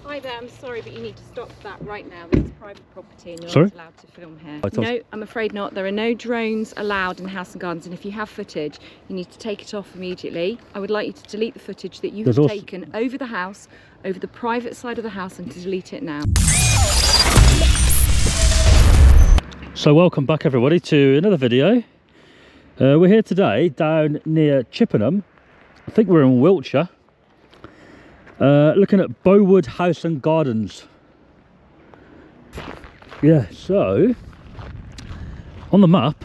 Hi there, I'm sorry, but you need to stop that right now. This is private property and you're Sorry? not allowed to film here. No, I'm afraid not. There are no drones allowed in House and Gardens, and if you have footage, you need to take it off immediately. I would like you to delete the footage that you have taken over the house, over the private side of the house, and to delete it now. So welcome back everybody to another video. We're here today down near Chippenham. I think we're in Wiltshire. Looking at Bowood House and Gardens. Yeah, so on the map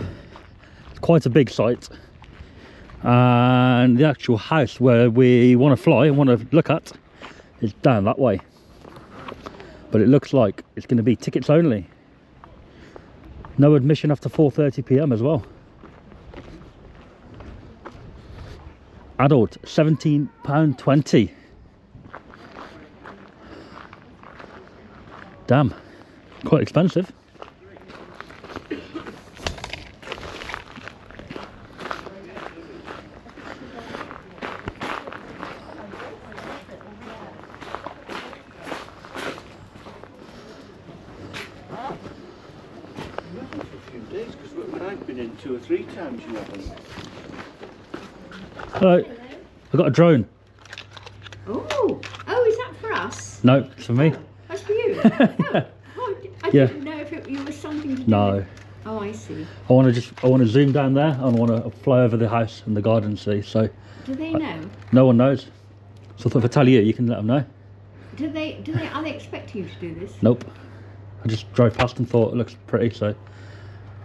it's quite a big site, and the actual house where we want to fly and want to look at is down that way, but it looks like it's going to be tickets only. No admission after 4:30 p.m. as well. Adult £17.20. Damn, quite expensive. I've been in 2 or 3 times, you haven't. Hello, I got a drone. Oh, is that for us? No, it's for me. That's for you. I didn't know if it was something to do with... Oh, I see. I want to zoom down there. I want to fly over the house and the garden. See, so. Do they know? No one knows. So I thought if I tell you, you can let them know. Are they expecting you to do this? Nope. I just drove past and thought it looks pretty, so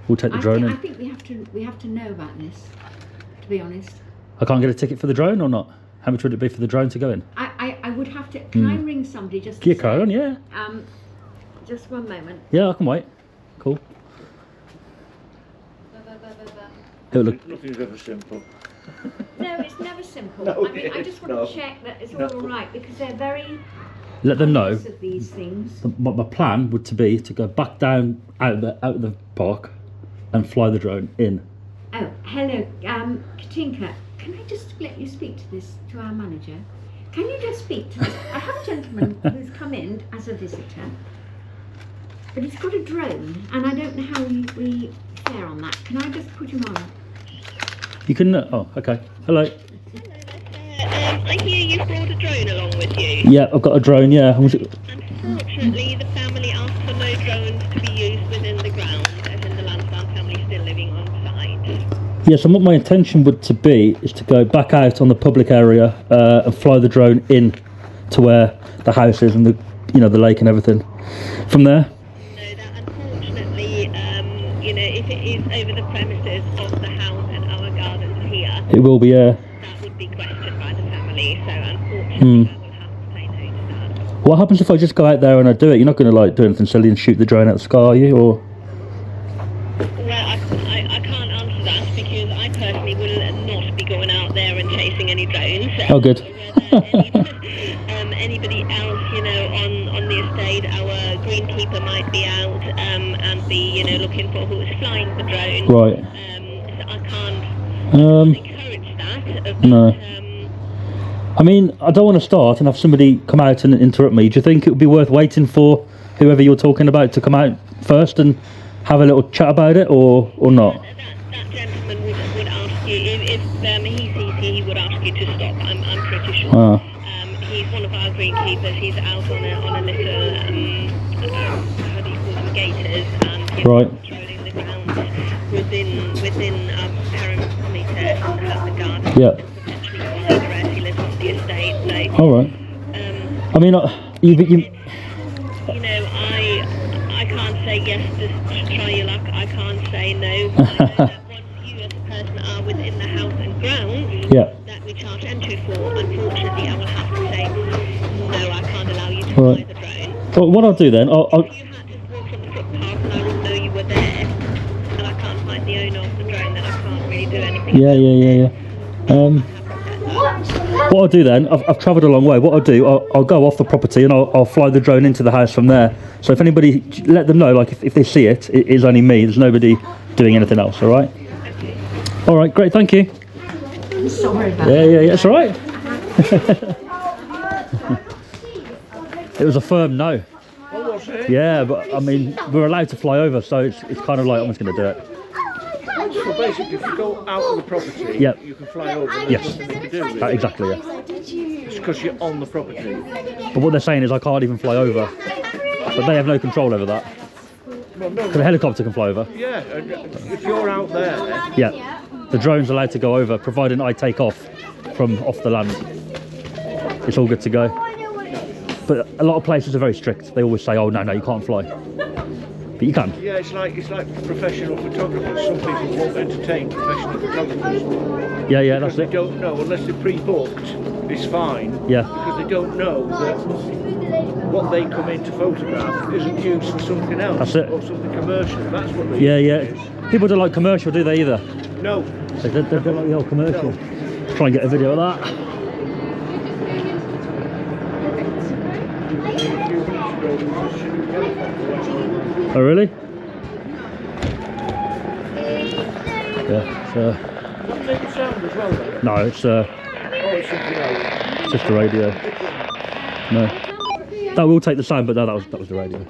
we'll take the drone in. I think we have to know about this, to be honest. I can't get a ticket for the drone or not? How much would it be for the drone to go in? I would have to. Can I ring somebody just to Get your car on, yeah. Just one moment. Yeah, I can wait. Cool. Nothing's ever simple. No, it's never simple. No, I mean, I just want to check that it's all right, because they're very... Let them know. Of these things. My plan would be to go back down out of the park and fly the drone in. Oh, hello, Katinka. Can I just let you speak to our manager? Can you just speak to this? I have a gentleman who's come in as a visitor, but he's got a drone, and I don't know how we fare on that. Can I just put him on? You can. Oh, okay. Hello. I hear you've brought a drone along with you. Yeah, I've got a drone. Yeah. Unfortunately, the family asked for no drones to be used within the ground, as in the Lansdowne family still living on site. Yes, and what my intention would be is to go back out on the public area and fly the drone in to where the house is and the lake and everything. From there. No, that unfortunately, if it is over the premises of the house and our gardens here, it will be. That would be questioned by the family. So unfortunately, I will have to say no to that. What happens if I just go out there and I do it? You're not going to do anything silly and shoot the drone out the sky, are you? Or Well, I can't answer that because I personally will not be going out there and chasing any drones. Oh, good. Anybody else, on the estate, our greenkeeper might be out and be, looking for who is flying the drone. Right. So I can't encourage that. But, No. I mean, I don't want to start and have somebody come out and interrupt me. Do you think it would be worth waiting for whoever you're talking about to come out first and have a little chat about it, or not? That gentleman would ask you, if he sees you, he would ask you to stop. I'm pretty sure. Ah. He's one of our greenkeepers. He's out on a little, how do you call them, gators, and he's patrolling the ground within our perimeter and has the garden. Yeah. Potentially one address. He lives on the estate. So, all right. I mean, I can't say yes to try your luck. I can't say no. But I know that once you as a person are within the house and grounds that we charge entry for, unfortunately I will have to say no, I can't allow you to fly the drone. Well, what I'll do then, If you had to walk from the footpath and I would know you were there, and I can't find the owner of the drone, then I can't really do anything. Yeah. What I'll do then, I've travelled a long way. What I'll do, I'll go off the property and I'll fly the drone into the house from there. So if anybody, let them know, like if they see it, it is only me. There's nobody doing anything else. All right. All right. Great. Thank you. I'm sorry about that. Yeah. It's all right. It was a firm no. Oh, was it? Yeah, but I mean, we're allowed to fly over, so it's kind of like I'm just going to do it. So basically, if you go out of the property, Yep. you can fly over. And Yes. there's nothing you can do with it. Exactly, yeah. It's because you're on the property. But what they're saying is I can't even fly over. But they have no control over that. Well, no. Because a helicopter can fly over. Yeah, and if you're out there, Yeah. The drone's allowed to go over, providing I take off from off the land. It's all good to go. But a lot of places are very strict. They always say, oh, no, you can't fly. But you can. yeah, it's like professional photographers. Some people won't entertain professional photographers. Yeah, that's They it. don't know, unless they're pre-booked, it's fine. Yeah. Because they don't know that what they come in to photograph isn't used for something else. That's it. Or something commercial. That's what they Yeah. People don't like commercial, do they, either? No. They don't like the old commercial. No. Try and get a video of that. Oh, really? Yeah, Doesn't make a sound as well, though. no, it's Oh, it's something else. just the radio. No. That will take the sound, but no, that was the radio.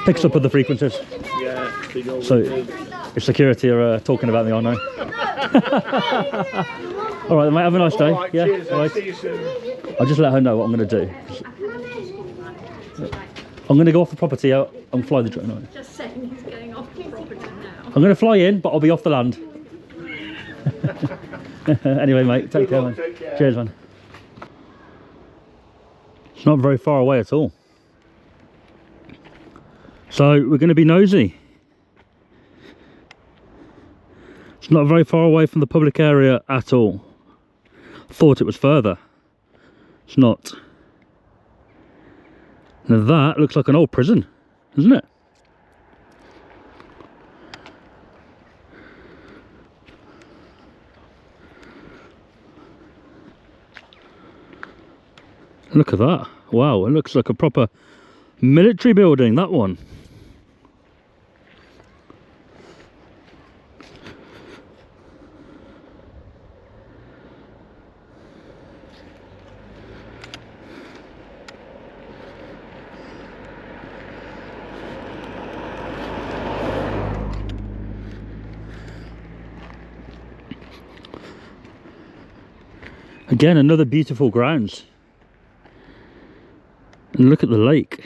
Picks up other frequencies. Yeah, big old So, thing. if security are talking about me, I know. All right, mate, have a nice day. All right, Yeah, cheers, all right. see you soon. I'll just let her know what I'm going to do. I'm going to go off the property out and fly the drone. Right. Just saying he's going off the property now. I'm going to fly in, but I'll be off the land. Anyway, mate, take care, man. Take care. Cheers, man. It's not very far away at all. So we're going to be nosy. It's not very far away from the public area at all. Thought it was further. It's not. Now that looks like an old prison, doesn't it? Look at that. Wow, it looks like a proper military building, that one. Again, another beautiful grounds. And look at the lake.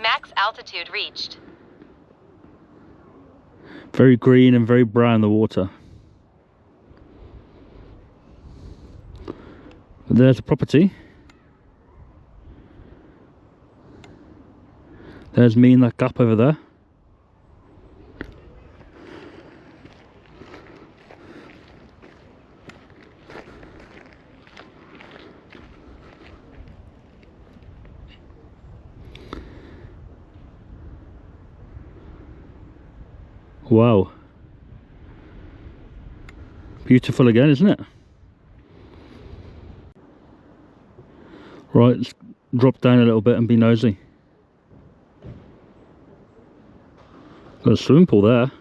Max altitude reached. Very green and very brown, the water. But there's a property. There's me in that gap over there. Wow. Beautiful again, isn't it? Right, let's drop down a little bit and be nosy. Got a swimming pool there.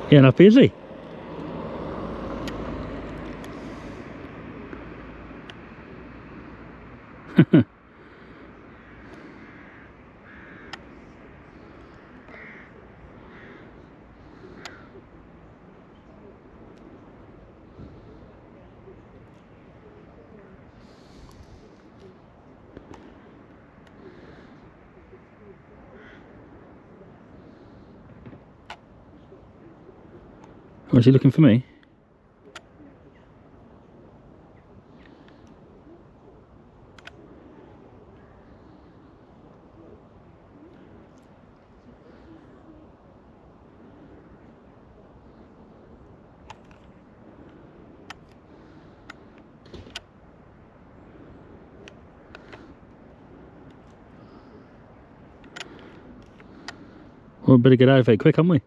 Yeah, enough easy. Or is he looking for me? Well, we better get out of here quick, haven't we?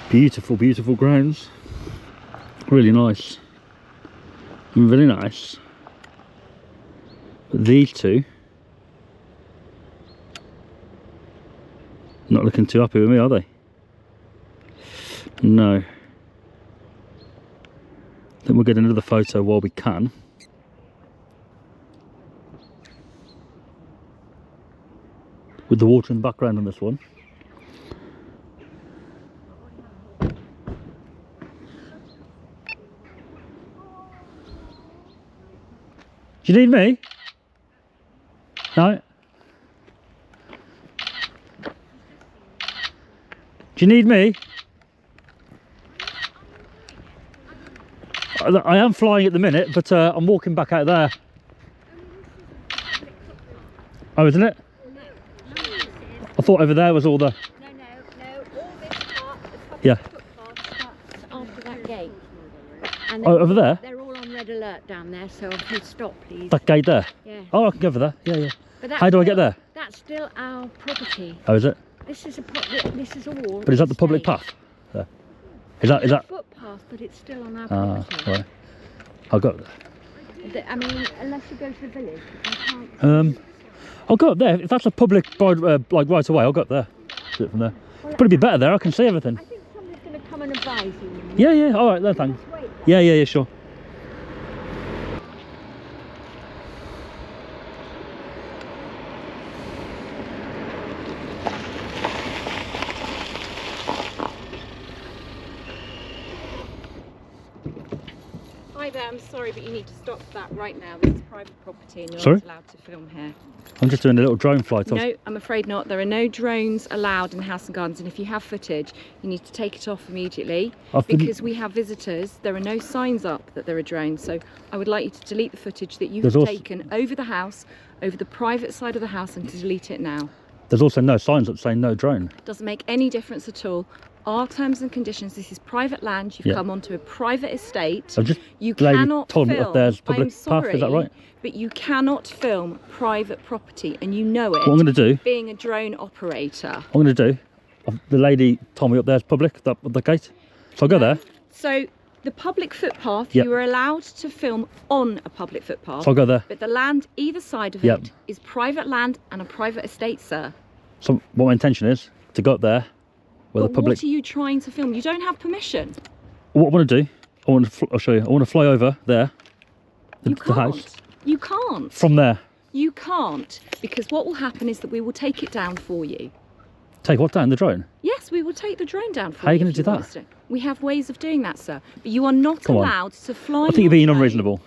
Beautiful, beautiful grounds. Really nice. Really nice. But these two, not looking too happy with me, are they? No. I think we'll get another photo while we can. With the water in the background on this one. Do you need me? No? Do you need me? I am flying at the minute, but I'm walking back out there. Oh, isn't it? I thought over there was all the... No, all this part, the Yeah. footpath starts after that gate. And Oh, over there? They're all on red alert down there, so if you stop, please. That gate there? Yeah. Oh, I can go over there. Yeah, yeah. But that's How do I still- get there? That's still our property. Oh, is it? This is this is all. But is that the public estate. path? There. Is that... It's a footpath, but it's still on our Ah, property. right. I'll go up there. I mean, unless you go to the village, I can't. I'll go up there. If that's a public like right away, I'll go up there. Do it from there. But it'd be better there. I can see everything. I think somebody's going to come and advise you. Yeah, yeah. All right, then. Thanks. Just wait. Yeah, yeah, yeah. Sure. Hi there, I'm sorry, but you need to stop that right now. This is private property and you're Sorry? not allowed to film here. I'm just doing a little drone flight. No, I'm afraid not. There are no drones allowed in House and Gardens, and if you have footage, you need to take it off immediately because we have visitors. There are no signs up that there are drones, so I would like you to delete the footage that you have taken over the house, over the private side of the house, and to delete it now. There's also no signs up saying no drone. Doesn't make any difference at all. Our terms and conditions, this is private land, you've come onto a private estate. You cannot told me film. that there's public I'm sorry, path, is that right? but you cannot film private property, and you know it. What I'm going to do, being a drone operator. I'm going to do, the lady told me up there's public, the gate. So I'll go there. So the public footpath, you are allowed to film on a public footpath. So I'll go there. But the land either side of it is private land and a private estate, sir. So what my intention is to go up there where the public... What are you trying to film? You don't have permission. What I want to do, I'll show you. I want to fly over there, the house. You can't. From there. You can't, because what will happen is that we will take it down for you. Take what down? The drone? Yes, we will take the drone down for you. How are you going to do that? We have ways of doing that, sir. But you are not allowed to fly. I think you're being unreasonable.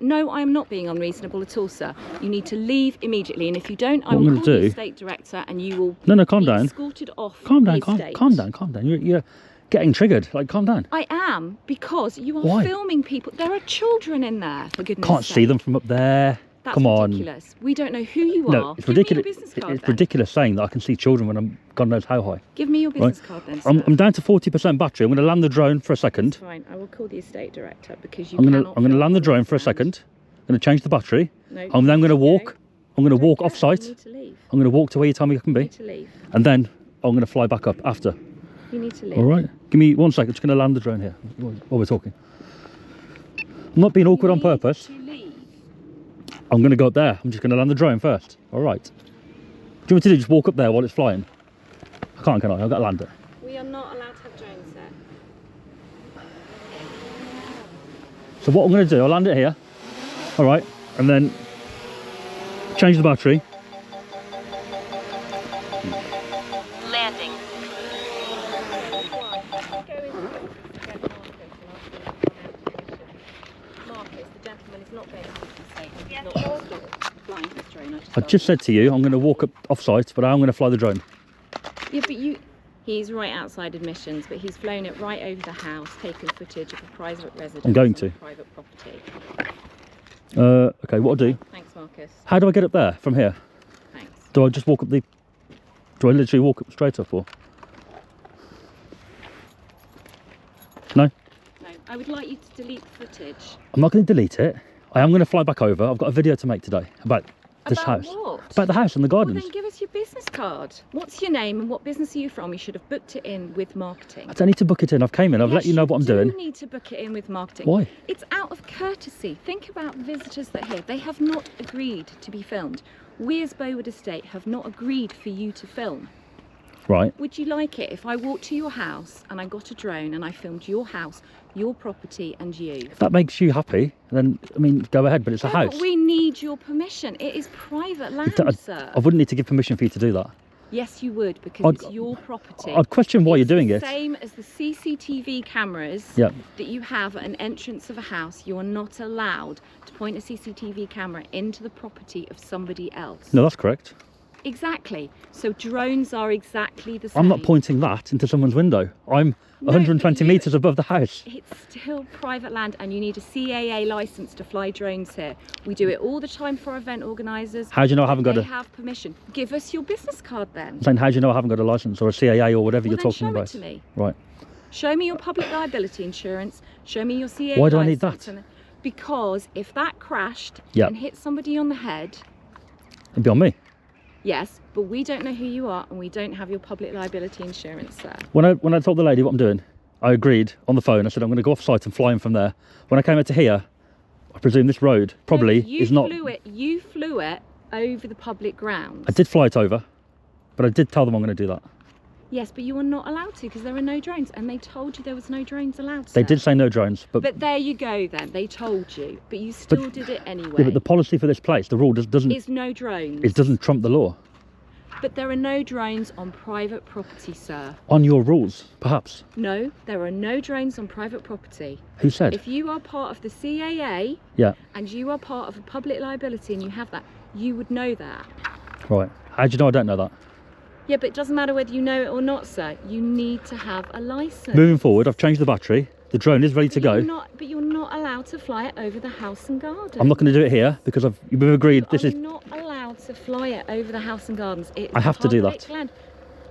No, I am not being unreasonable at all, sir. You need to leave immediately, and if you don't, I will call the estate director, and you will calm down. Escorted off. Calm down, calm down. You're getting triggered. Like, calm down. I am, because you are filming people. There are children in there, for goodness' sake. Can't see them from up there. That's Come on. ridiculous. We don't know who you No, are. it's Give ridiculous. me your business card, It's then. ridiculous saying that I can see children when I'm God knows how high. Give me your business card then, sir. I'm down to 40% battery. I'm going to land the drone for a second. That's fine. I will call the estate director because I'm going to land the drone for a second. I'm going to change the battery. No, I'm then going to walk. I'm going to walk off site. You need to leave. I'm going to walk to where you tell me I can be. You need to leave. And then I'm going to fly back up after. You need to leave. All right. Give me 1 second. I'm just going to land the drone here while we're talking. I'm not being awkward on purpose. I'm going to go up there. I'm just going to land the drone first. All right. Do you want me to do? Just walk up there while it's flying? I can't, can I? I've got to land it. We are not allowed to have drones there. So what I'm going to do, I'll land it here. All right. And then change the battery. Landing. I just said to you, I'm going to walk up off-site, but I'm going to fly the drone. Yeah, but he's right outside admissions, but he's flown it right over the house, taken footage of a private residence. I'm going to. Private property. Okay, what I'll do. Thanks, Marcus. How do I get up there from here? Thanks. Do I just walk up the... Do I literally walk up straight up or... No? No, I would like you to delete the footage. I'm not going to delete it. I am going to fly back over. I've got a video to make today about this About house. what? About the house and the Well, gardens. then give us your business card. What's your name and what business are you from? You should have booked it in with marketing. I don't need to book it in. I've came in. I've let you know what I'm doing. You need to book it in with marketing. Why? It's out of courtesy. Think about visitors that are here. They have not agreed to be filmed. We as Bowood Estate have not agreed for you to film. Right. Would you like it if I walked to your house and I got a drone and I filmed your house, your property and you? If that makes you happy, then, I mean, go ahead, but it's a Yeah, house. but we need your permission. It is private land, sir. I wouldn't need to give permission for you to do that. Yes, you would, because it's your property. I'd question why you're doing it. Same as the CCTV cameras Yeah. that you have at an entrance of a house. You are not allowed to point a CCTV camera into the property of somebody else. No, that's correct. Exactly. So drones are exactly the same. I'm not pointing that into someone's window. I'm 120 metres above the house. It's still private land and you need a CAA licence to fly drones here. We do it all the time for event organisers. How do you know I haven't got They a... have permission. Give us your business card then. I'm saying, how do you know I haven't got a licence or a CAA or whatever Well, you're then talking show about? it to me. Right. Show me your public liability insurance. Show me your CAA Why do I need licence that? Because if that crashed Yeah. and hit somebody on the head, It'd be on me. yes, but we don't know who you are and we don't have your public liability insurance, sir. When I told the lady what I'm doing, I agreed on the phone. I said I'm going to go off site and fly in from there. When I came out to here, I presume this road probably is not... You flew it over the public grounds. I did fly it over, but I did tell them I'm going to do that. Yes, but you are not allowed to because there are no drones and they told you there was no drones allowed, sir. They did say no drones, but there you go then, they told you, but you still did it anyway. yeah, but the policy for this place, the rule doesn't... Is no drones. It doesn't trump the law. But there are no drones on private property, sir. On your rules, perhaps. No, there are no drones on private property. Who said? If you are part of the CAA Yeah. and you are part of a public liability and you have that, you would know that. Right. How do you know I don't know that? Yeah, but it doesn't matter whether you know it or not, sir. You need to have a license. Moving forward, I've changed the battery. The drone is ready to go. But you're not allowed to fly it over the house and garden. I'm not going to do it here because we've agreed this is... You're not allowed to fly it over the house and gardens. It's I have to do that. public land.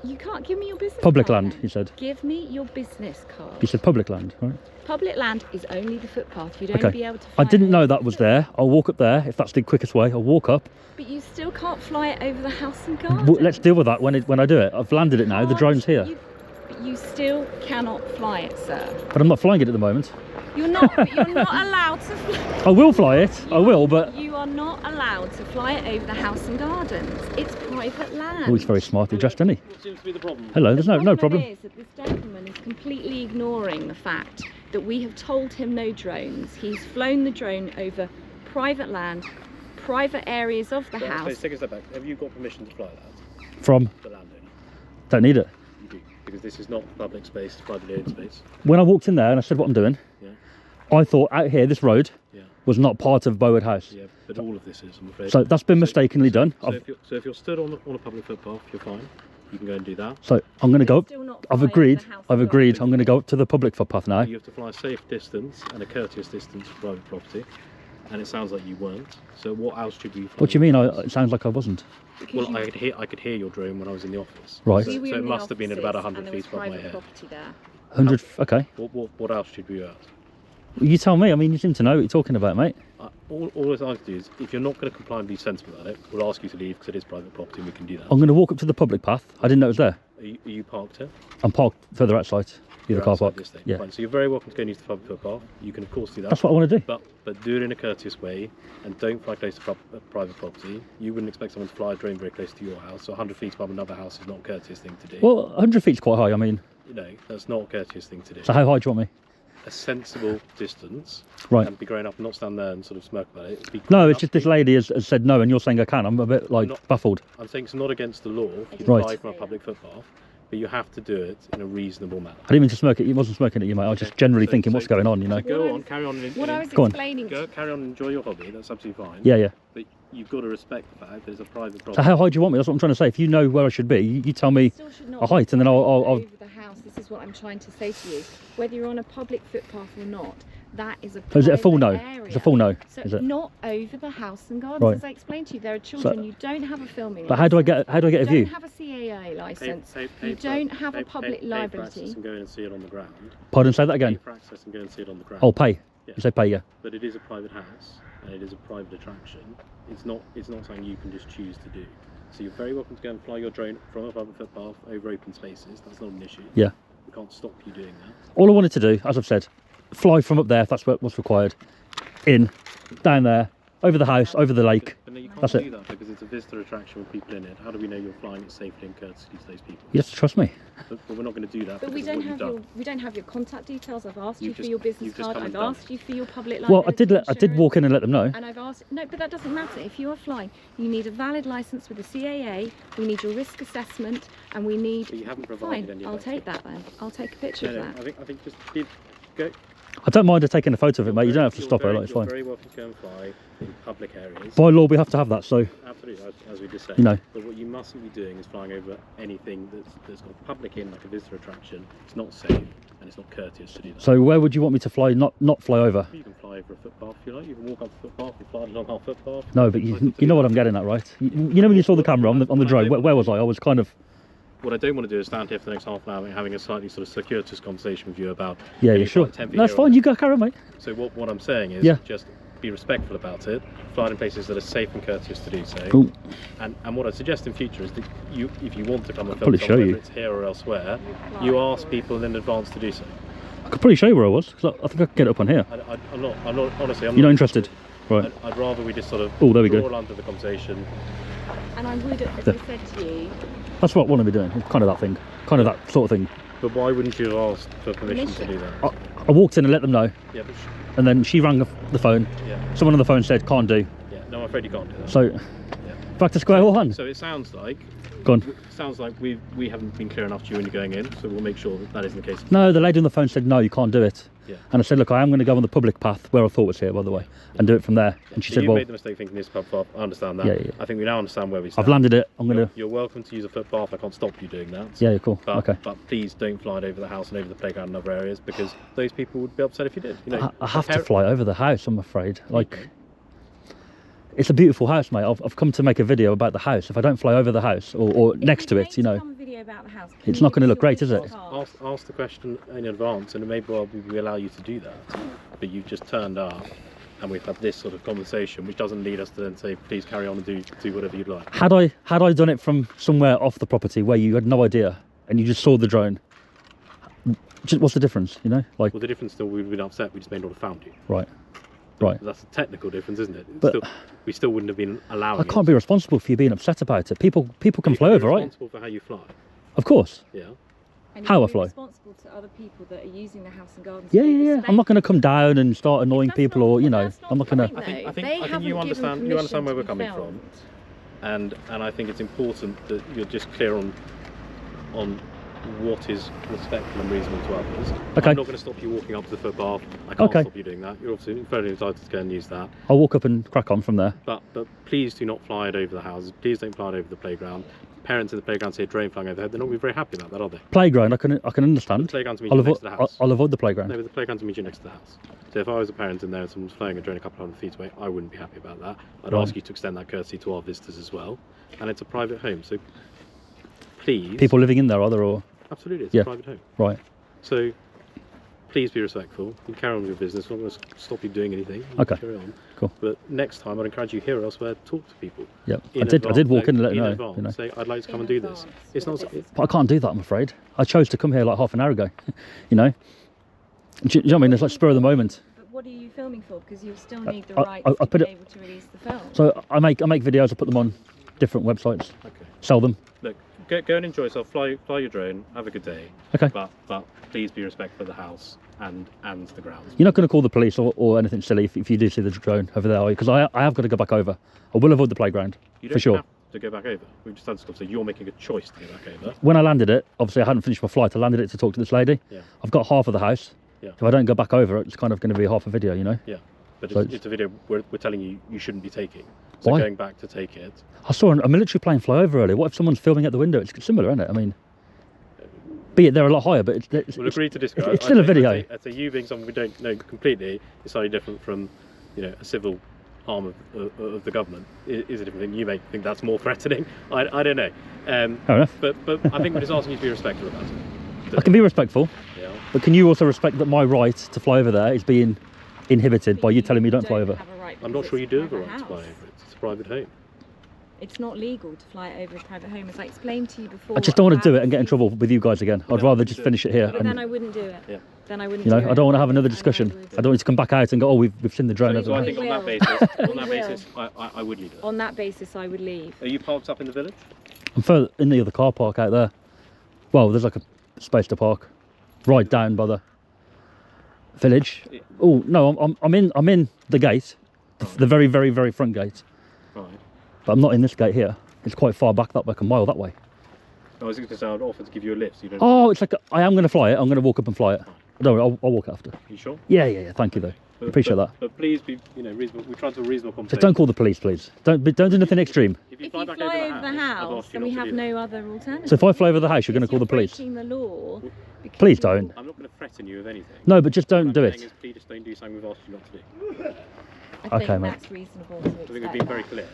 You can't give me your business Public card land, then. you said. Give me your business card. You said public land, right? Public land is only the footpath. You'd Okay. only be able to fly I didn't it know over that the was footpath. there. I'll walk up there if that's the quickest way. I'll walk up. But you still can't fly it over the house and garden. Well, let's deal with that when I do it. I've landed it now. The drone's here. But you still cannot fly it, sir. But I'm not flying it at the moment. You're not allowed to fly. I will fly it. I will, but... You are not allowed to fly it over the house and gardens. It's private land. Oh, he's very smartly dressed, isn't he? What seems to be the problem? Hello, there's no problem. The problem is that this gentleman is completely ignoring the fact that we have told him no drones. He's flown the drone over private land, private areas of the house. Okay, take a step back. Have you got permission to fly that? From? The landowner? Don't need it. You do, because this is not public space, it's private owned space. When I walked in there and I said what I'm doing, Yeah. I thought out here, this road, Yeah. was not part of Bowood House. Yeah, but all of this is, I'm afraid. So that's been mistakenly done. So if you're stood on a public footpath, you're fine. You can go and do that. So I'm going to go up. Still not I've flying agreed. the house I've and agreed. gardens. I'm going to go up to the public footpath now. You have to fly a safe distance and a courteous distance to private property. And it sounds like you weren't. So what else should we fly? What do you mean? It sounds like I wasn't. Because Well, you- I could hear your drone when I was in the office. Right. So, we were so in it the must have been at about offices 100 and there feet was above my private head. property there. 100. Okay. What else should we be at? You tell me. I mean, you seem to know what you're talking about, mate. All I have to do is, if you're not going to comply and be sensible about it, we'll ask you to leave because it is private property and we can do that. I'm going to walk up to the public path. I didn't know it was there. Are you parked here? I'm parked further outside. Near the car outside park. the estate. Yeah. Fine. So you're very welcome to go and use the public footpath. You can of course do that. That's what I want to do. But do it in a courteous way and don't fly close to private property. You wouldn't expect someone to fly a drone very close to your house. So 100 feet above another house is not a courteous thing to do. Well, 100 feet's quite high. I mean, You know, that's not a courteous thing to do. so how high do you want me? a sensible distance, Right. and be grown up and not stand there and sort of smirk about it. Be No, grown it's up, just this lady has said no, and you're saying I can. I'm a bit like baffled. I'm saying it's not against the law. You Right. fly from a public footpath, but you have to do it in a reasonable manner. I didn't mean to smirk at you. Wasn't smirking at you, mate. I was just generally thinking, what's going on, you know? So go on, carry on. What I was Go on. explaining Carry on and enjoy your hobby. That's absolutely fine. Yeah, yeah. But you've got to respect the fact that it's a private So property. how high do you want me? That's what I'm trying to say. If you know where I should be, you tell me still should not a height, and then I'll over the house. This is what I'm trying to say to you. Whether you're on a public footpath or not, that is a So is it a full no? private area. It's a full no, So is it? not over the house and gardens. Right. As I explained to you, there are children. You don't have a filming. But how do I get a You view? don't have a CAA license. Pay You don't have a pay public for liability. access and go in and see it on the ground. Pardon, say that Pay again. for access and go and see it on the ground. Oh, pay. Yeah. You say pay, yeah. But it is a private house and it is a private attraction. It's not something you can just choose to do. So you're very welcome to go and fly your drone from a public footpath over open spaces. That's not an issue. Yeah. We can't stop you doing that. All I wanted to do, as I've said, fly from up there if that's what's required, in, down there, over the house, over the lake. But no, you can't That's do it. that because it's a visitor attraction with people in it. How do we know you're flying it safely and courteously to those people? You have to trust me. But we're not going to do that. But we because of don't what have you've done. your contact details. I've asked you You've for just- your business you've just card. come I've and done asked you for your public Well, liability I did walk in and let them know. And I've asked, no, but that doesn't matter. If you are flying, you need a valid license with the CAA, we need your risk assessment, and we need... But you haven't provided any Fine, of I'll that. take that then. I'll take a picture No, of that. I think just go. I don't mind her taking a photo of it, mate. You don't have to stop her, like, it's You're fine. very welcome to go and fly in public areas. By law, we have to have that, so, Absolutely, as we just said. you know. But what you mustn't be doing is flying over anything that's got public in, like a visitor attraction. It's not safe and it's not courteous to do that. So where would you want me to fly, not fly over? You can fly over a footpath if you like. You can walk up the footpath. You fly along our footpath. No, but you know what I'm getting at, right? You know when you saw the camera on the drone, where was I? I was kind of... What I don't want to do is stand here for the next half an hour having a slightly sort of circuitous conversation with you about... Yeah, maybe sure. flying 10 feet No, it's here or fine, there. you go, carry on, mate. So what I'm saying is Yeah. just be respectful about it, fly in places that are safe and courteous to do so. Cool. And what I suggest in future is that if you want to come and Probably film show somewhere, you. whether it's here or elsewhere, you ask people in advance to do so. I could probably show you where I was, because I think I could get it up on here. I'm not honestly, I'm You're not interested? Right. I'd rather we just sort of Oh, there we go. draw under the conversation. And I would, as I said to you, That's what I want to be doing, it's kind of that thing. Kind of that sort of thing. But why wouldn't you have asked for permission to do that? I walked in and let them know, Yeah, but and then she rang the phone. yeah, Someone on the phone said, can't do. yeah. No, I'm afraid you can't do that. So, back to square one. So it sounds like Go on. we haven't been clear enough to you when you're going in, so we'll make sure that isn't the case. No, the lady on the phone said, no, you can't do it. Yeah. And I said, look, I am going to go on the public path, where I thought was here, by the way, and do it from there. And she So said, you well, made the mistake thinking this is a footpath. I understand that. Yeah, yeah. I think we now understand where we stand. I've landed it, I'm going to... You're welcome to use a footpath. I can't stop you doing that. Yeah, cool, But, okay. But please don't fly it over the house and over the playground and other areas, because those people would be upset if you did. You know, I have to fly over the house, I'm afraid. Like, it's a beautiful house, mate. I've come to make a video about the house. If I don't fly over the house or next to it, you know, it's not going to look great, is it? Ask the question in advance, and it may well be we allow you to do that. But you've just turned up, and we've had this sort of conversation, which doesn't lead us to then say, please carry on and do whatever you'd like. Had I done it from somewhere off the property where you had no idea and you just saw the drone, what's the difference, you know? Like, Well, the difference still, we'd have been upset, we just may not have found you. right. Right. That's a technical difference, isn't it? But- We still wouldn't have been allowing I can't be responsible for you being upset about it. People can fly over, right? responsible for how you fly. Of course. Yeah. And How you're I fly. responsible to other people that are using the house and gardens. Yeah, Be yeah, yeah. I'm respectful. not going to come down and start annoying That's people, not- or you know, that's not I'm not the going to. point, I though. think They you haven't given understand permission where we're to be coming from. filmed. And I think it's important that you're just clear on what is respectful and reasonable to others. Okay. I'm not going to stop you walking up to the footpath. I can't Okay. stop you doing that. You're obviously fairly entitled to go and use that. I'll walk up and crack on from there. But please do not fly it over the houses. Please don't fly it over the playground. Parents in the playground see a drone flying overhead. They're not going to be very happy about that, are they? Playground, I can The understand. playground's I'll immediately next avoid, to the house. I'll avoid the playground. No, but the playground's immediately next to the house. So if I was a parent in there and someone was flying a drone a couple hundred feet away, I wouldn't be happy about that. I'd Right. ask you to extend that courtesy to our visitors as well. And it's a private home, so please... People living in there, are there, or Absolutely, it's Yeah. a private home. right? So please be respectful. You carry on with your business. I'm not going to stop you doing anything. You Okay. Carry on. Cool. But next time, I'd encourage you here or elsewhere to talk to people. Yep. In I did advance, walk in and let in them know. advance, You know. say, I'd like to come In and do this. advance, It's with not... a business But I can't do that, I'm afraid. I chose to come here like half an hour ago. You know. Do you know what I mean? It's like spur of the moment. But what are you filming for? Because you still need the I- rights I to put be it- able to release the film. So I make videos. I put them on different websites. Okay. Sell them. Look, go and enjoy yourself. Fly your drone. Have a good day. Okay. But please be respectful of the house and the grounds. You're not going to call the police or anything silly if you do see the drone over there, are you? Because I have got to go back over. I will avoid the playground, You for don't sure. have to go back over. We've just had this conversation. You're making a choice to go back over. When I landed it, obviously I hadn't finished my flight. I landed it to talk to this lady. Yeah. I've got half of the house. Yeah. If I don't go back over, it's kind of going to be half a video, you know? Yeah. But So it's a video we're telling you you shouldn't be taking. So Why? going back to take it. I saw a military plane fly over earlier. What if someone's filming at the window? It's similar, isn't it? I mean, be it they're a lot higher, but We'll agree to disagree. it's still a video. I'd say you being someone we don't know completely is slightly different from, you know, a civil arm of the government is a different thing. You may think that's more threatening. I don't know. Fair enough. But I think we're just asking you to be respectful about it. I can be respectful, Yeah. but can you also respect that my right to fly over there is being inhibited by you telling me don't fly over? have a right I'm not because sure you it's do a have a private right to fly house. over it. It's a private home. It's not legal to fly over a private home, as I explained to you before. I just don't want to do it about and get in trouble with you guys again. I'd No, rather you just do. finish it here. But then And, I wouldn't do it. Yeah. Then I wouldn't you know, do it. I don't want to have another And I discussion. would. I don't want you to come back out and go, oh, we've seen the drone. So I over think there. on that will. basis, We I would leave it. On that basis, I would leave. Are you parked up in the village? I'm further in the other car park out there. Well, there's like a space to park right down by the village. Yeah. Oh no, I'm in the gate, the very very front gate. Right. But I'm not in this gate here. It's quite far back that way, like a mile that way. I was going to say I'd offer to give you a lift. So you don't. Oh, it's like I am going to fly it. I'm going to walk up and fly it. Don't worry, I'll walk after. You sure? Yeah. Thank you though. Appreciate that. But please be, you know, reasonable. We tried to a reasonable So conversation. don't call the police, please. Don't do nothing extreme. If If fly you back fly over the I've house, asked you then we not to have do that. no other alternative. So if I fly over the house, you're going to call the police. Breaking the law. because Please you're- don't. I'm not going to threaten you with anything. No, but just don't What do I'm saying it. is please just don't do something we've asked you not to do. I Okay, think mate. that's reasonable to I think we've expect been very that. clear.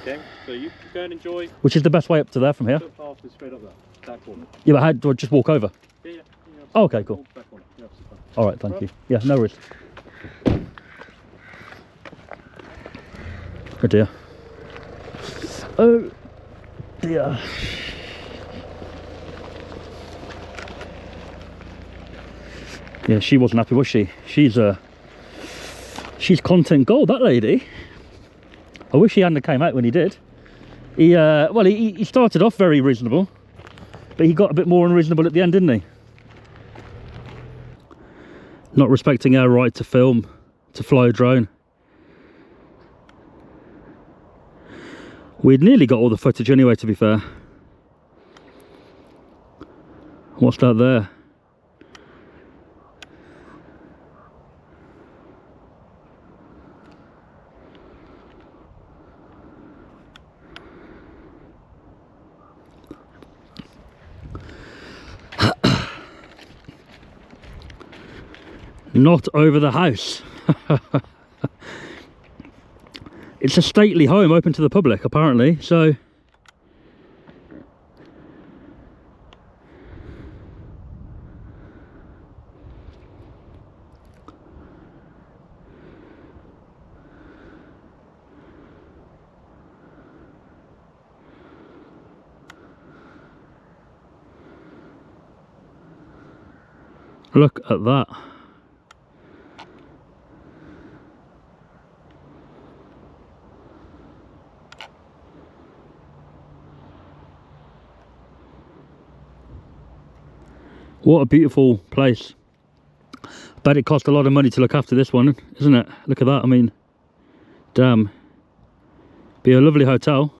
Okay, so you go and enjoy. Which is the best way up to there from here? The path is straight up there, that corner. Yeah, but how do I just walk over? Yeah. Oh, okay, cool. Walk that corner. Yeah, absolutely fine. All right, thank you. Yeah, no worries. Oh dear. Oh dear. Yeah, she wasn't happy, was she? She's content gold, that lady. I wish he hadn't came out when he did. He started off very reasonable, but he got a bit more unreasonable at the end, didn't he? Not respecting our right to film, to fly a drone. We'd nearly got all the footage anyway, to be fair. What's that there? Not over the house. It's a stately home open to the public, apparently, so look at that. What a beautiful place. Bet it cost a lot of money to look after this one, isn't it? Look at that, I mean, damn. Be a lovely hotel.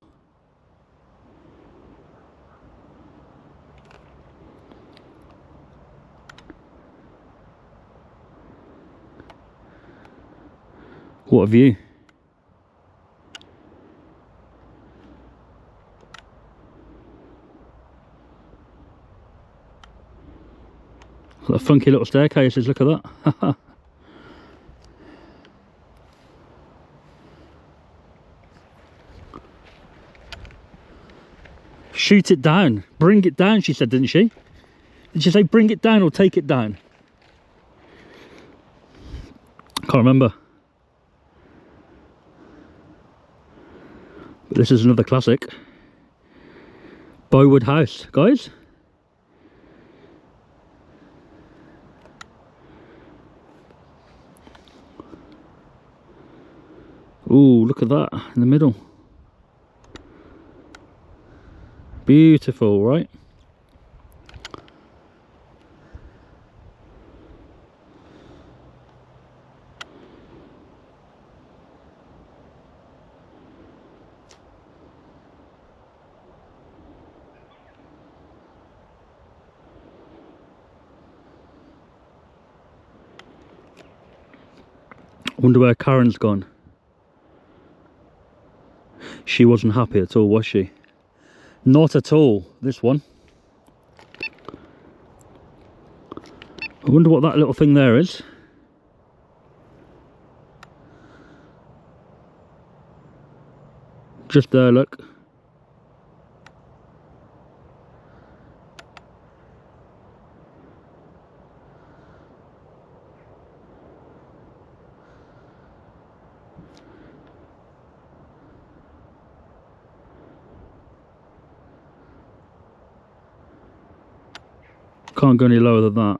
What a view. What a funky little staircases, look at that. Shoot it down. Bring it down, she said, didn't she? Did she say bring it down or take it down? Can't remember. But this is another classic. Bowood House, guys. Ooh, look at that in the middle. Beautiful, right? wonder where Karen's gone. She wasn't happy at all, was she? Not at all, this one. I wonder what that little thing there is. Just there, look. Can't go any lower than that.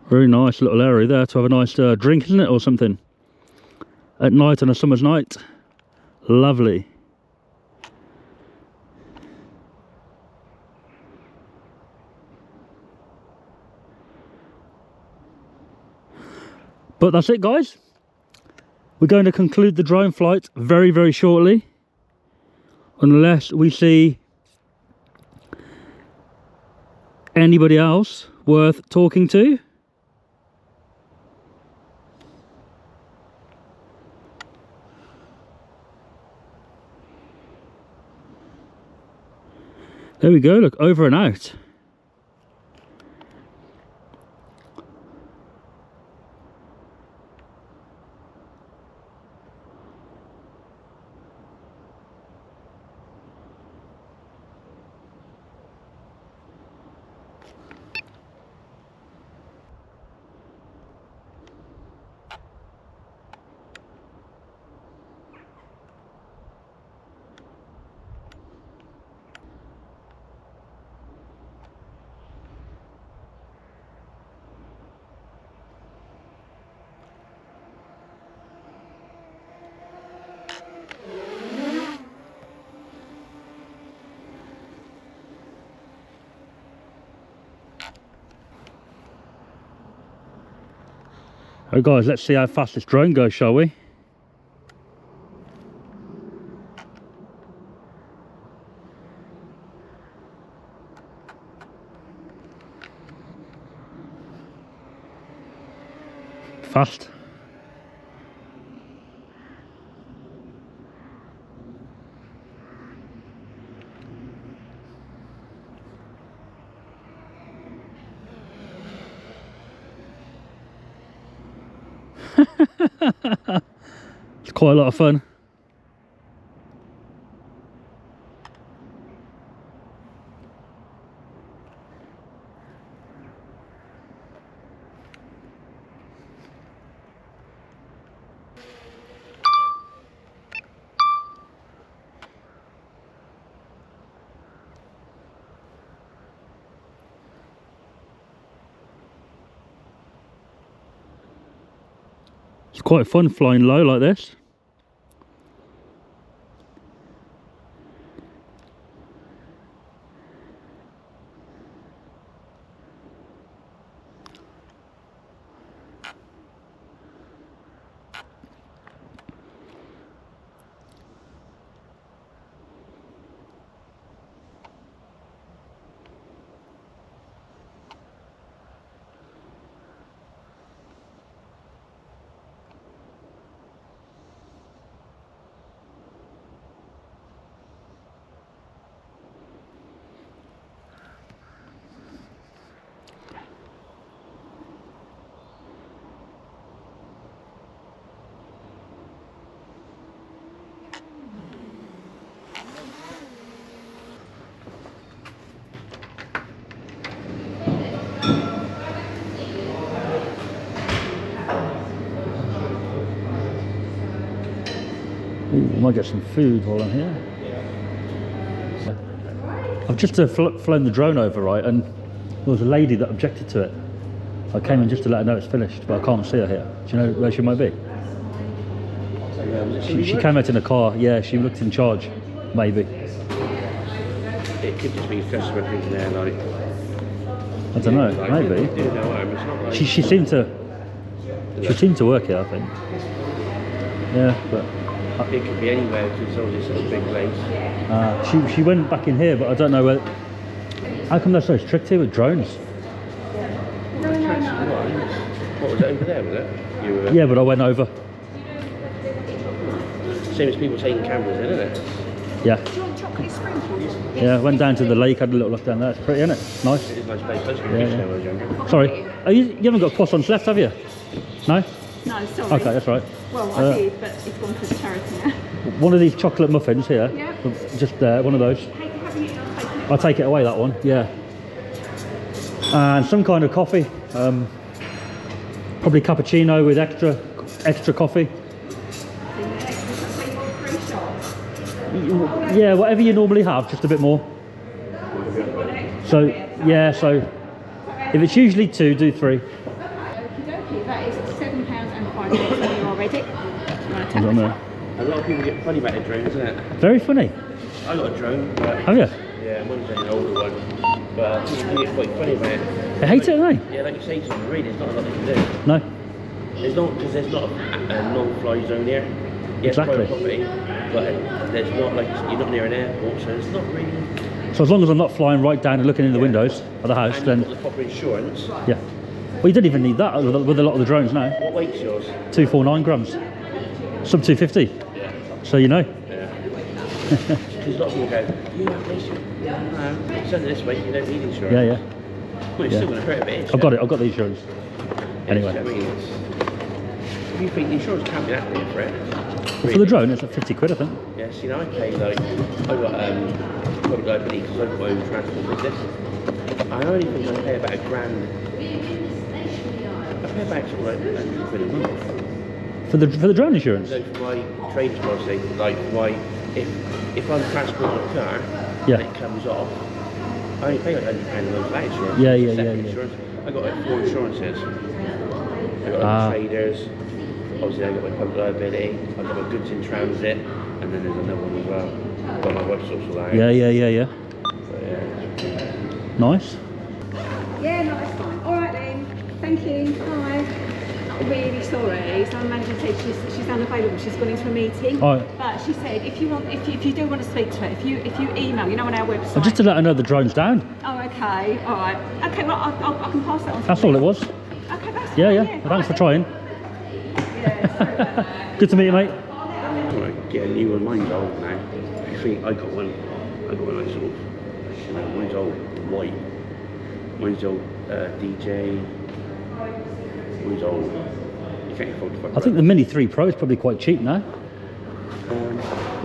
Very nice little area there to have a nice drink, isn't it, or something? At night on a summer's night. Lovely. But that's it, guys. We're going to conclude the drone flight very, very shortly. Unless we see anybody else worth talking to. There we go, look, over and out. Oh guys, let's see how fast this drone goes, shall we? Fast. It's quite a lot of fun. It's quite fun flying low like this. Ooh, I might get some food while I'm here. I've just flown the drone over, right, and there was a lady that objected to it. I came in just to let her know it's finished, but I can't see her here. Do you know where she might be? She came out in a car. Yeah, she looked in charge, maybe. It could just be customer in there, like. I don't know, maybe. She seemed to work here, I think. Yeah, but. It could be anywhere because it's obviously such a big place. She went back in here, but I don't know where. How come they're so strict here with drones? What was it over there, was it? You were, Yeah, but I went over. Same as people taking cameras in, isn't it? Yeah. Do you want chocolate sprinkles? Yeah, I went down to the lake, had a little look down there. It's pretty, isn't it? Nice. It is a nice place. I was going to Yeah, beach yeah. when I was younger. Sorry. Oh, you haven't got croissants left, have you? No? No, sorry. Okay, that's right. Well, I did, but it's gone for the charity now. One of these chocolate muffins here. Yeah. Just one of those. I'll take it away, that one. Yeah. And some kind of coffee. Probably cappuccino with extra coffee. Yeah, whatever you normally have, just a bit more. So, yeah, so if it's usually 2, do 3. Okey-dokey, that is £7.05 when you're ready. Is it on there? A lot of people get funny about their drones, isn't it? Very funny. I got a drone, but Have you? yeah, mine's an older one. But people get quite funny about it. They hate it, don't they? Yeah, like you say, to them, really, there's not a lot they can do. No. There's not, because there's not a non-fly zone here. Yes, Exactly. private property, but there's not, like, you're not near an airport, so it's not really. So as long as I'm not flying right down and looking in the windows of the house, And then you've got the proper insurance. yeah. Well, you don't even need that with a lot of the drones now. What weight's yours? 249 grams. Sub 250. Yeah. So you know. Yeah. Because a lot of people go, you have this. No, send it this way, you don't need insurance. Yeah, yeah. Well, it's Yeah. still going to hurt a bit. I've got it. I've got the insurance. Anyway. I mean, if you think the insurance can't be that big for it. Well, for the drone, it's like 50 quid, I think. Yeah, see, now I pay like, I got public liability because I've got my own transport business. I only think I pay about £1,000. I pay about sort of like £100 quid a month. For the drone insurance. So for my trading policy, like my, if I'm transporting a car Yeah. and it comes off, I only pay like £100 a month for that insurance. Yeah, It's yeah, separate yeah, yeah. insurance. I got like 4 insurances. I got like traders. Obviously, I got my public liability. I got my goods in transit, and then there's another one as well. But my wife's also there. Yeah, yeah, yeah, yeah. But yeah. Nice. Yeah, no, that's fine. All right then. Thank you. Bye. Really sorry. So my manager said she's unavailable. She's gone into a meeting. All right. But she said if you do want to speak to her, if you email, you know, on our website. Well, just to let her know the drone's down. Oh, okay. All right. Okay. Well, I can pass that on. That's all it was. Okay, that's Yeah, fine, yeah. Well, thanks for trying. Good to meet you, mate. Right, get a new one. Mine's old now. I think I got one like sort of, you know, mine's old white. Mine's old DJ. Mine's old. You can't afford to fuck I think the Mini 3 Pro is probably quite cheap now.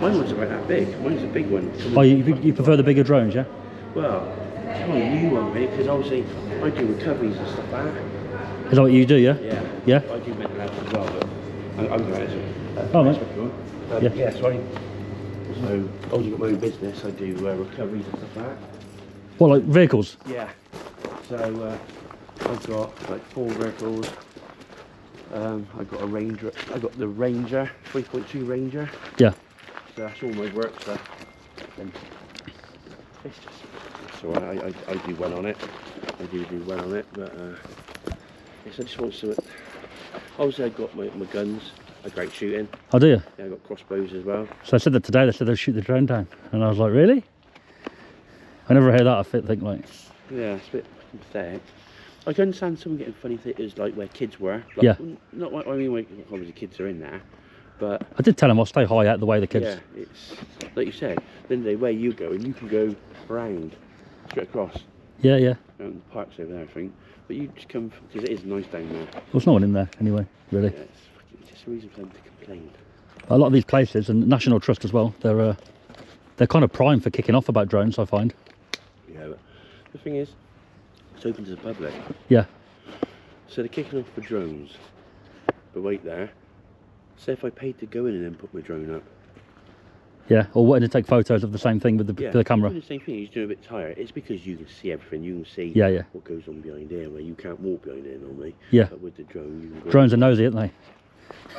mine wasn't about that big. Mine's a big one. Oh, you prefer the bigger drones, yeah? Well, it's not a new one really, because obviously I do recoveries and stuff like that. Is that what you do, yeah? Yeah. Yeah? I do mental health as well, but I'm going to Oh, mate. Yeah. Yeah, so obviously got my own business. I do recoveries and stuff like that. What, like vehicles? Yeah. So I've got like 4 vehicles. I've got a Ranger. I got the Ranger, 3.2 Ranger. Yeah. So that's all my work stuff. And it's just, so I do well on it. I do well on it, but yes, I just want to. Obviously, I got my guns. I great shooting. Oh, do you? Yeah, I got crossbows as well. So I said that today, they said they'll shoot the drone down. And I was like, really? I never heard that, I think like... Yeah, it's a bit pathetic. I can understand someone getting funny theatres like where kids were. Like, Yeah. Not what I mean, like, obviously kids are in there, but... I did tell them I'll stay high out the way of the kids. Yeah, it's, like you said, then they where you go, and you can go around, straight across. Yeah, yeah. The park's over there, I think. But you just come, because it is nice down there. Well, there's no one in there anyway, really. Yeah, it's just a reason for them to complain. A lot of these places, and National Trust as well, they're kind of prime for kicking off about drones, I find. Yeah, but the thing is, it's open to the public. Yeah. So they're kicking off for drones. But wait there. Say if I paid to go in and then put my drone up. Yeah, or wanting to take photos of the same thing with the camera. The same thing, you're doing a bit tired. It's because you can see everything. You can see what goes on behind here, where you can't walk behind here normally. Yeah. But with the drone, you can go. Drones are nosy, aren't they?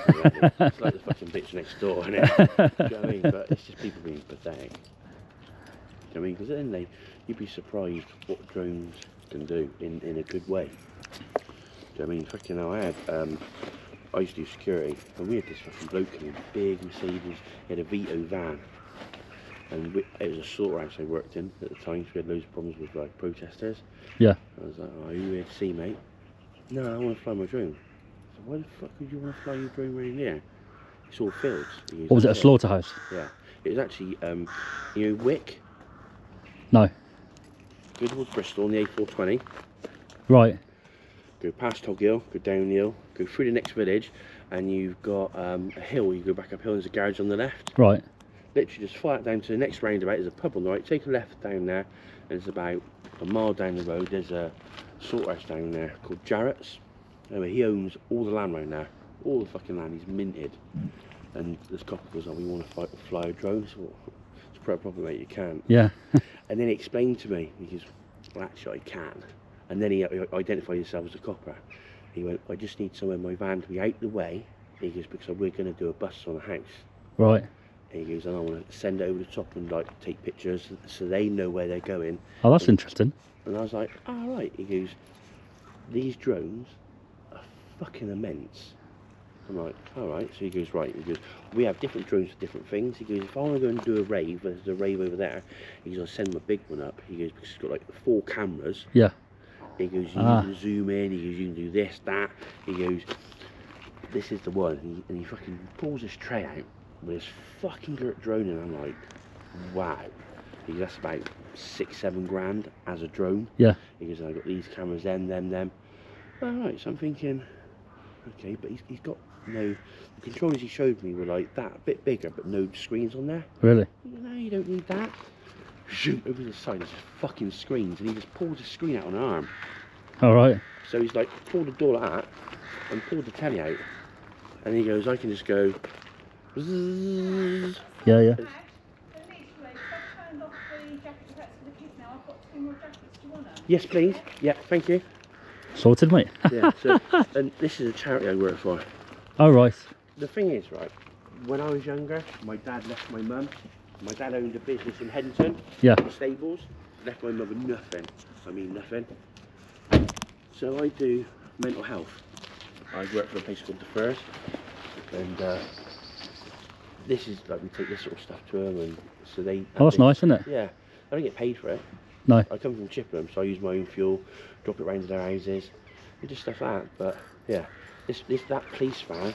Yeah, it's like the fucking bitch next door, isn't it? Do you know what I mean? But it's just people being pathetic. Do you know what I mean? Because at the end of the day, you'd be surprised what drones can do in a good way. Do you know what I mean? Fucking hell, I used to do security, and we had this fucking bloke in a big Mercedes. He had a Vito van, and it was a slaughterhouse I worked in at the time. So we had loads of problems with like protesters. Yeah. I was like, "Oh, you here to see, mate?" No, I want to fly my drone. So why the fuck would you want to fly your drone around here? It's all fields. Or was it a slaughterhouse? Yeah. It was actually, you know, Wick. No. Go towards Bristol on the A420. Right. Go past Tog Hill, go down the hill, go through the next village, and you've got a hill. You go back uphill, there's a garage on the left. Right. Literally just fly it down to the next roundabout. There's a pub on the right. Take a left down there, and it's about a mile down the road. There's a slaughterhouse down there called Jarrett's. Anyway, he owns all the land around there. All the fucking land. He's minted. And this copper goes, oh, we want to fly a drone. So it's a problem, mate. You can't. Yeah. And then he explained to me. He goes, well, actually, I can. And then he identified himself as a copper. He went, I just need somewhere in my van to be out the way. He goes, because we're going to do a bust on a house. Right. And he goes, and I want to send it over the top and like take pictures so they know where they're going. Oh, that's interesting. And I was like, oh, right. He goes, these drones are fucking immense. I'm like, all right. So he goes, right. He goes, we have different drones for different things. He goes, if I want to go and do a rave, there's a rave over there. He goes, I'll send my big one up. He goes, because it's got like 4 cameras. Yeah. He goes, you can zoom in. He goes, you can do this, that. He goes, this is the one. And he fucking pulls his tray out with his fucking drone, and I'm like, wow. He goes, that's about 6-7 grand as a drone. Yeah. He goes, and I've got these cameras, them. All right, so I'm thinking, okay, but he's got no, the controllers he showed me were like that, a bit bigger, but no screens on there. Really? No, you don't need that. Shoot, over the side, there's just fucking screens, and he just pulls the screen out on an arm. All right. So he's like, pulled the door like that, and pulled the telly out, and he goes, I can just go, bzzz. Yeah, yeah. Yes, please. Yeah, thank you. Sorted, mate. Yeah, so, and this is a charity I work for. Oh, right. The thing is, right, when I was younger, my dad left my mum. My dad owned a business in Headington, Yeah. stables, left my mother nothing. I mean nothing. So I do mental health. I work for a place called The First, and this is like, we take this sort of stuff to them, and so they. Oh, that's nice, isn't it? Yeah, I don't get paid for it. No. I come from Chippenham, so I use my own fuel, drop it round to their houses, and just stuff like that. But yeah, that police van.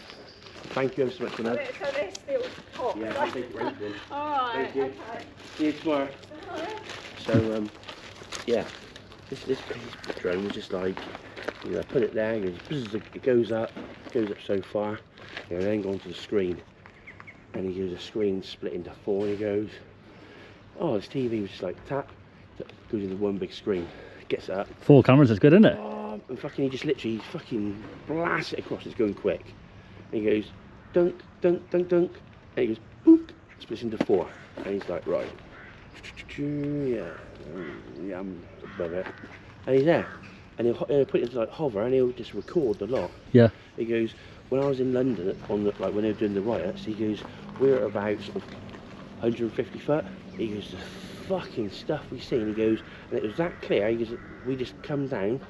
Thank you ever so much for that. So they're still hot. Yeah, I'll take it round to them. Alright, Thank you. okay. See you tomorrow. So yeah, this police drone was just like, you know, put it there, it goes up so far, you know, then go onto the screen, and he goes, the screen split into 4, and he goes, oh, this TV was just like tap, goes into one big screen, gets it up. 4 cameras is good, isn't it? Oh, and fucking, he just literally fucking blasts it across. It's going quick. And he goes, dunk, dunk, dunk, dunk, and he goes, boop, splits into 4, and he's like, right, yeah, I'm above it, and he's there. And he'll put it into like hover, and he'll just record the lot. Yeah. He goes, when I was in London on the, like when they were doing the riots, he goes, we're at about sort of 150 foot. He goes, the fucking stuff we see. And he goes, and it was that clear. He goes, we just come down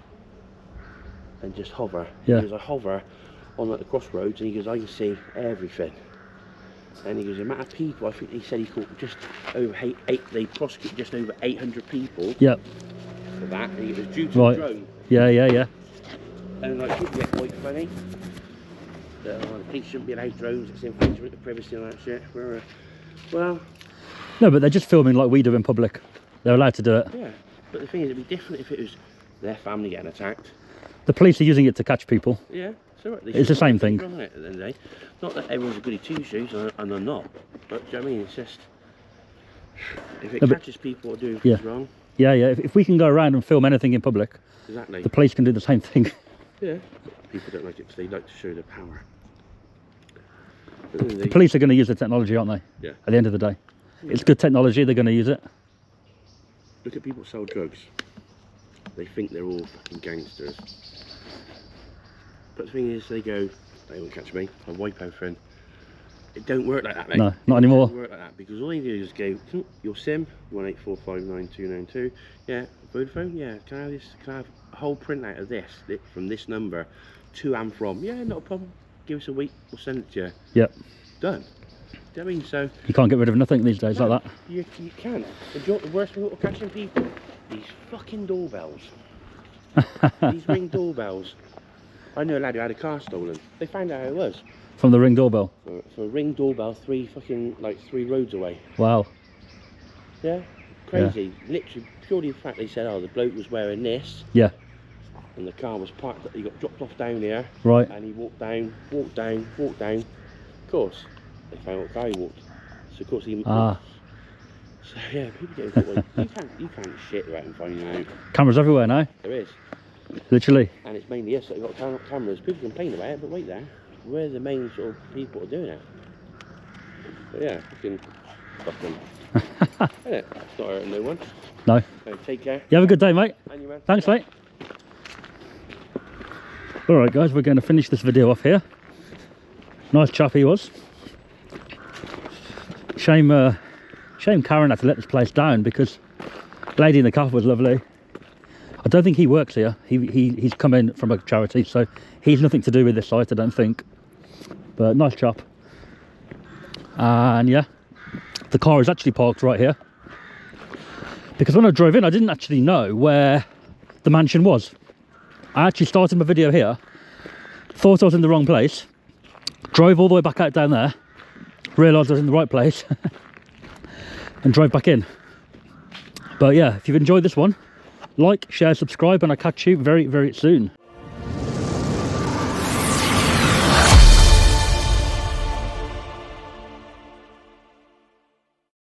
and just hover. Yeah. He goes, I hover on like the crossroads, and he goes, I can see everything. And he goes, the amount of people, I think he said he caught just over they prosecuted just over 800 people. Yep. For that, and it was due to the drone. Yeah. And like people get quite funny. That the police shouldn't be allowed drones, it's infringement of privacy and that shit. Well, No, but they're just filming like we do in public. They're allowed to do it. yeah. But the thing is, it'd be different if it was their family getting attacked. The police are using it to catch people. Yeah, so right, It's the same thing. Wrong at the end of the day. Not that everyone's a goody two shoes, and they're not. But do you know what I mean? It's just if it catches people doing things wrong. Yeah. If we can go around and film anything in public, Exactly. the police can do the same thing. Yeah. People don't like it because they like to show their power. But then The police are going to use the technology, aren't they? Yeah. At the end of the day, it's good technology. They're going to use it. Look at people sell drugs. They think they're all fucking gangsters. But the thing is, they go, they won't catch me. I wipe everything. It don't work like that, mate. No, not anymore. It don't work like that because all they do is go, your SIM 184599292. Yeah, Vodafone. Yeah, can I have this? Can I have a whole printout of this from this number to and from? Yeah, not a problem. Give us a week. We'll send it to you. Yep. Done. Do you know what I mean? So You can't get rid of nothing these days like that. you can't. And do you know what the worst thing about catching people? These fucking doorbells. These ring doorbells. I knew a lad who had a car stolen. They found out who it was. From the Ring doorbell? For a Ring doorbell, three roads away. Wow. Yeah, crazy. Yeah. Literally, purely the fact they said, oh, the bloke was wearing this. Yeah. And the car was parked, he got dropped off down here. Right. And he walked down. Of course, they found what car he walked. So of course he... So yeah, people get caught. You can't shit without them finding out. Cameras everywhere now. There is. Literally. And it's mainly us that have got cameras. People complain about it, but wait there. We're the main sort of people doing it. But yeah, fuck them. Isn't it? It's not hurting no one. No. So take care. You have a good day, mate. And you, man. Thanks, mate. Alright guys, we're going to finish this video off here. Nice chap he was. Shame Karen had to let this place down, because the lady in the cafe was lovely. I don't think he works here. He's come in from a charity, so he's nothing to do with this site, I don't think. But nice chap. And yeah, the car is actually parked right here, because when I drove in I didn't actually know where the mansion was. I actually started my video here, thought I was in the wrong place, drove all the way back out down there, realised I was in the right place and drove back in. But yeah, if you've enjoyed this one, like, share, subscribe, and I'll catch you very, very soon.